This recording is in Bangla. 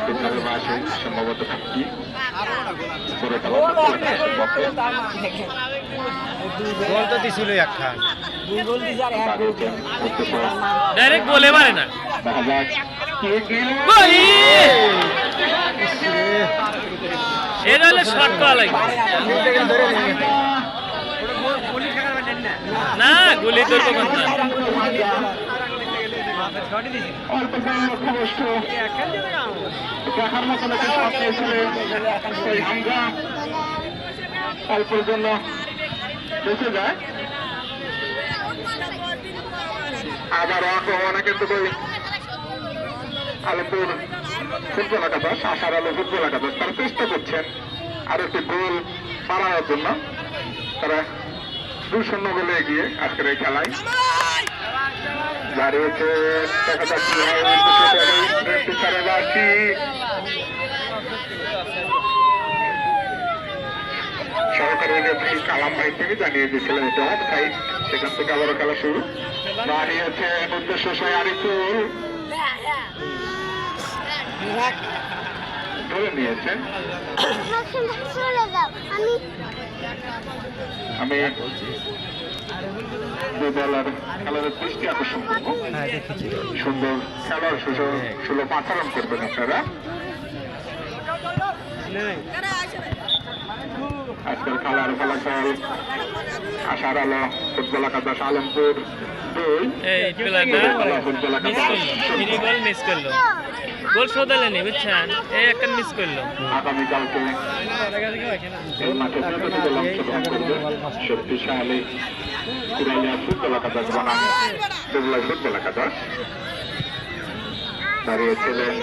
পিছনের মাসে সম্ভবত কি গোল তো দিছিল একটা ডাইরেক্ট বলে পারে না এটা হলে শর্ট করা লাগবে না গুলি তোর তো কথা দেখার মতন একটা শট নিয়েছিলেন সেই হামজা অল্পের জন্য বেঁচে যায়। আবার আক্রমণে কিন্তু আলমপুর ফুটবল একাদশ, আশার আলো ফুটবল একাদশ তারা চেষ্টা করছেন আর একটি গোল বাড়ানোর জন্য। তারা 2-0 গোলে এগিয়ে আজকের এই খেলায় দাঁড়িয়েছে। দেখা যাচ্ছে সরকারি রেফারি কালাম ভাই থেকে জানিয়ে দিয়েছিলেন এটা অফসাইড, সেখান থেকে আবারও খেলা শুরু। দাঁড়িয়েছে উদ্দেশ্য আরিফুল ধরে নিয়েছেন। আমি দলের খেলার দৃষ্টি আকর্ষণ করবো, সুন্দর খেলার সুলভ আচরণ করবেন আপনারা। আজকের খেলার ফলাফল আশার আলো ফুটবল একাদশ আলমপুর 2, ফুটবল একাদশ মিস করলো গোল শোধালেনি বুঝছেন, এই একটা মিস করলো। আগামীকালকে এই মাঠে অংশগ্রহণ করবে শক্তিশালী পুরালিয়া ফুটবল একাদশ বনাম ফুটবল একাদশ। দাঁড়িয়েছিলেন